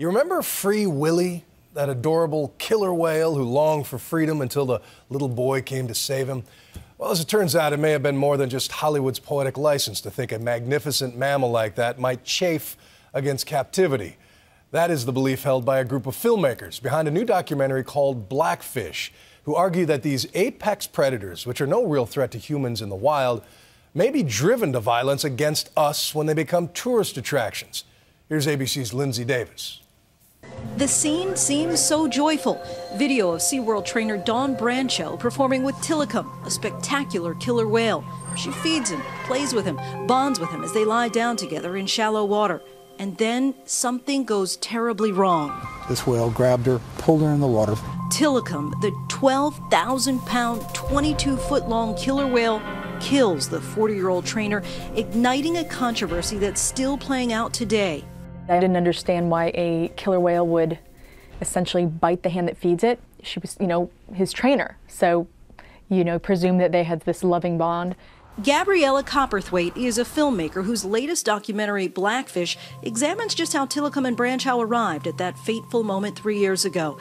You remember Free Willy, that adorable killer whale who longed for freedom until the little boy came to save him? Well, as it turns out, it may have been more than just Hollywood's poetic license to think a magnificent mammal like that might chafe against captivity. That is the belief held by a group of filmmakers behind a new documentary called Blackfish, who argue that these apex predators, which are no real threat to humans in the wild, may be driven to violence against us when they become tourist attractions. Here's ABC's Lindsay Davis. The scene seems so joyful. Video of SeaWorld trainer Dawn Brancho performing with Tilikum, a spectacular killer whale. She feeds him, plays with him, bonds with him as they lie down together in shallow water. And then something goes terribly wrong. This whale grabbed her, pulled her in the water. Tilikum, the 12,000-pound, 22-foot-long killer whale, kills the 40-year-old trainer, igniting a controversy that's still playing out today. I didn't understand why a killer whale would essentially bite the hand that feeds it. She was, his trainer. So, presume that they had this loving bond. Gabriella Copperthwaite is a filmmaker whose latest documentary, Blackfish, examines just how Tilikum and Brancho arrived at that fateful moment 3 years ago,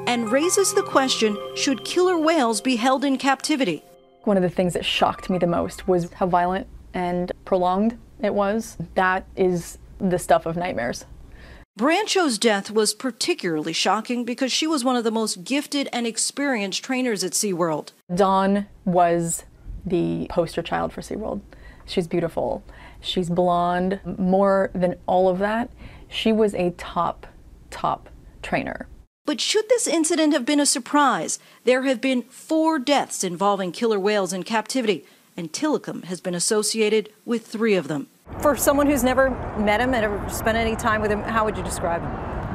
and raises the question, should killer whales be held in captivity? One of the things that shocked me the most was how violent and prolonged it was. That is the stuff of nightmares. Brancho's death was particularly shocking because she was one of the most gifted and experienced trainers at SeaWorld. Dawn was the poster child for SeaWorld. She's beautiful. She's blonde. More than all of that, she was a top trainer. But should this incident have been a surprise? There have been 4 deaths involving killer whales in captivity, and Tilikum has been associated with 3 of them. For someone who's never met him and never spent any time with him, how would you describe him?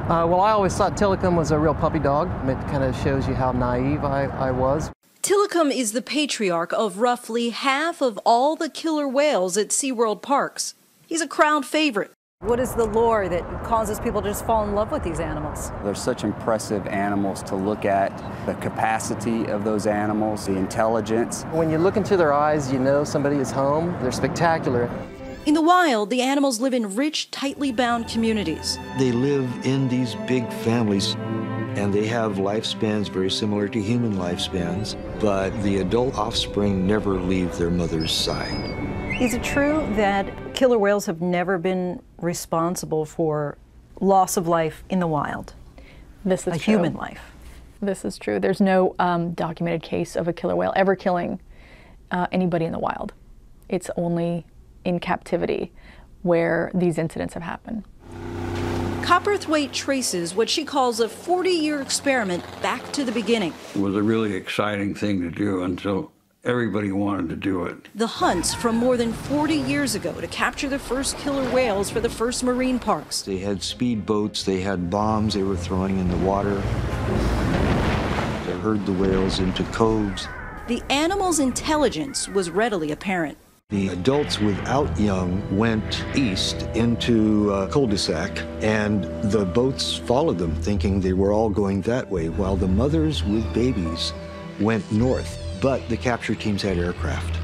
Well, I always thought Tilikum was a real puppy dog. It kind of shows you how naive I was. Tilikum is the patriarch of roughly half of all the killer whales at SeaWorld parks. He's a crowd favorite. What is the lore that causes people to just fall in love with these animals? They're such impressive animals to look at, the capacity of those animals, the intelligence. When you look into their eyes, you know somebody is home. They're spectacular. In the wild, the animals live in rich, tightly bound communities. They live in these big families, and they have lifespans very similar to human lifespans, but the adult offspring never leave their mother's side. Is it true that killer whales have never been responsible for loss of life in the wild? This is a true. Human life. This is true. There's no documented case of a killer whale ever killing anybody in the wild. It's only in captivity where these incidents have happened. Copperthwaite traces what she calls a 40-year experiment back to the beginning. It was a really exciting thing to do until everybody wanted to do it. The hunts from more than 40 years ago to capture the first killer whales for the first marine parks. They had speedboats, they had bombs they were throwing in the water. They herd the whales into coves. The animal's intelligence was readily apparent. The adults without young went east into a cul-de-sac, and the boats followed them, thinking they were all going that way, while the mothers with babies went north. But the capture teams had aircraft,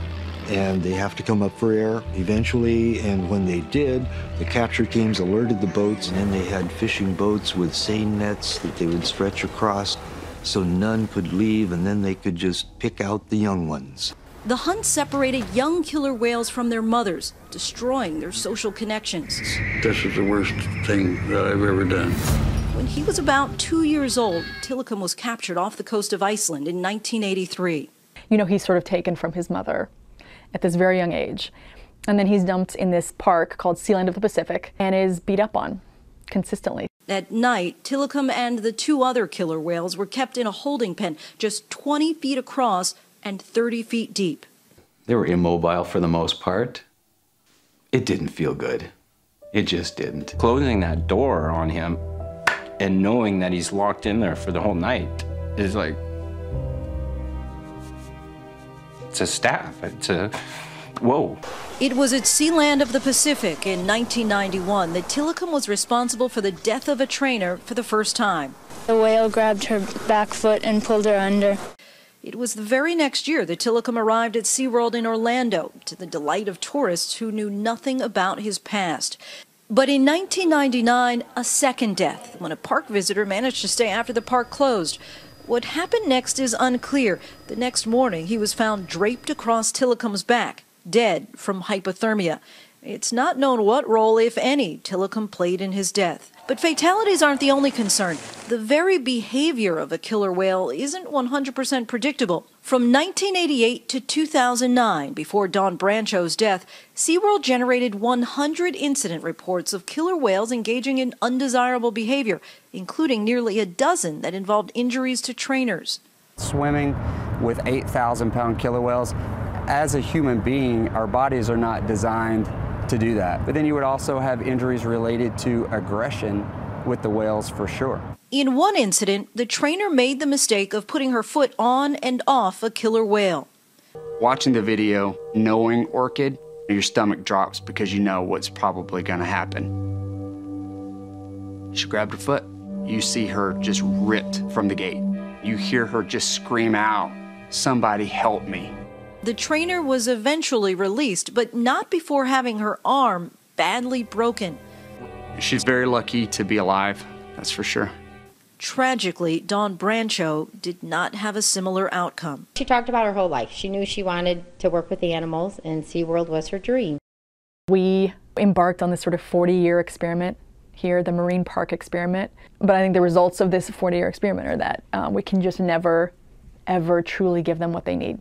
and they have to come up for air eventually, and when they did, the capture teams alerted the boats, and then they had fishing boats with seine nets that they would stretch across so none could leave, and then they could just pick out the young ones. The hunt separated young killer whales from their mothers, destroying their social connections. This is the worst thing that I've ever done. When he was about 2 years old, Tilikum was captured off the coast of Iceland in 1983. He's sort of taken from his mother at this very young age. And then he's dumped in this park called Sealand of the Pacific and is beat up on consistently. At night, Tilikum and the 2 other killer whales were kept in a holding pen just 20 feet across and 30 feet deep. They were immobile for the most part. It didn't feel good. It just didn't. Closing that door on him and knowing that he's locked in there for the whole night is like, it's a staff. It's a, whoa. It was at Sealand of the Pacific in 1991 that Tilikum was responsible for the death of a trainer for the first time. The whale grabbed her back foot and pulled her under. It was the very next year that Tilikum arrived at SeaWorld in Orlando, to the delight of tourists who knew nothing about his past. But in 1999, a second death when a park visitor managed to stay after the park closed. What happened next is unclear. The next morning, he was found draped across Tillicum's back, dead from hypothermia. It's not known what role, if any, Tillicum played in his death. But fatalities aren't the only concern. The very behavior of a killer whale isn't 100% predictable. From 1988 to 2009, before Don Brancho's death, SeaWorld generated 100 incident reports of killer whales engaging in undesirable behavior, including nearly a dozen that involved injuries to trainers. Swimming with 8,000-pound killer whales, as a human being, our bodies are not designed to do that. But then you would also have injuries related to aggression with the whales for sure. In one incident, the trainer made the mistake of putting her foot on and off a killer whale. Watching the video, knowing Orchid, your stomach drops because you know what's probably going to happen. She grabbed her foot. You see her just ripped from the gate. You hear her just scream out, "Somebody help me." The trainer was eventually released, but not before having her arm badly broken. She's very lucky to be alive, that's for sure. Tragically, Dawn Brancho did not have a similar outcome. She talked about her whole life. She knew she wanted to work with the animals, and SeaWorld was her dream. We embarked on this sort of 40-year experiment here, the marine park experiment. But I think the results of this 40-year experiment are that we can just never, ever truly give them what they need.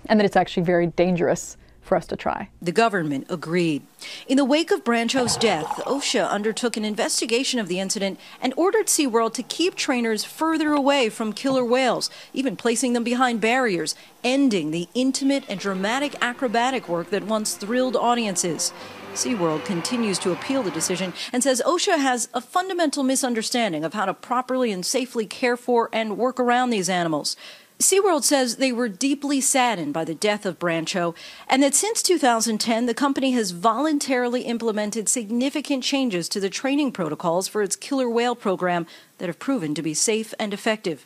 And that it's actually very dangerous for us to try. The government agreed. In the wake of Brancho's death, OSHA undertook an investigation of the incident and ordered SeaWorld to keep trainers further away from killer whales, even placing them behind barriers, ending the intimate and dramatic acrobatic work that once thrilled audiences. SeaWorld continues to appeal the decision and says OSHA has a fundamental misunderstanding of how to properly and safely care for and work around these animals. SeaWorld says they were deeply saddened by the death of Brancho and that since 2010, the company has voluntarily implemented significant changes to the training protocols for its killer whale program that have proven to be safe and effective.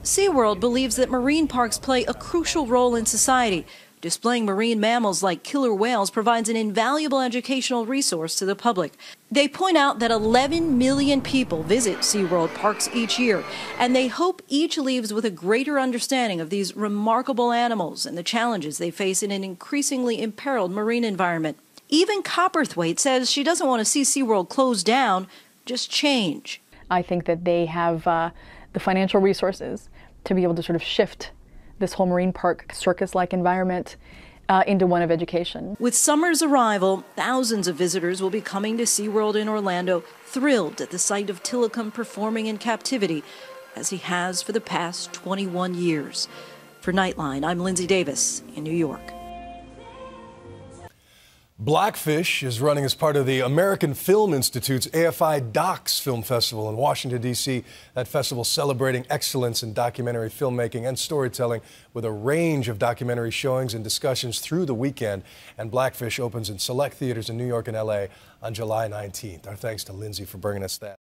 SeaWorld believes that marine parks play a crucial role in society. Displaying marine mammals like killer whales provides an invaluable educational resource to the public. They point out that 11 million people visit SeaWorld parks each year, and they hope each leaves with a greater understanding of these remarkable animals and the challenges they face in an increasingly imperiled marine environment. Even Copperthwaite says she doesn't want to see SeaWorld close down, just change. I think that they have the financial resources to be able to sort of shift this whole marine park circus-like environment into one of education. With summer's arrival, thousands of visitors will be coming to SeaWorld in Orlando, thrilled at the sight of Tillicum performing in captivity, as he has for the past 21 years. For Nightline, I'm Lindsay Davis in New York. Blackfish is running as part of the American Film Institute's AFI Docs Film Festival in Washington, D.C. That festival celebrating excellence in documentary filmmaking and storytelling with a range of documentary showings and discussions through the weekend. And Blackfish opens in select theaters in New York and L.A. on July 19th. Our thanks to Lindsay for bringing us that.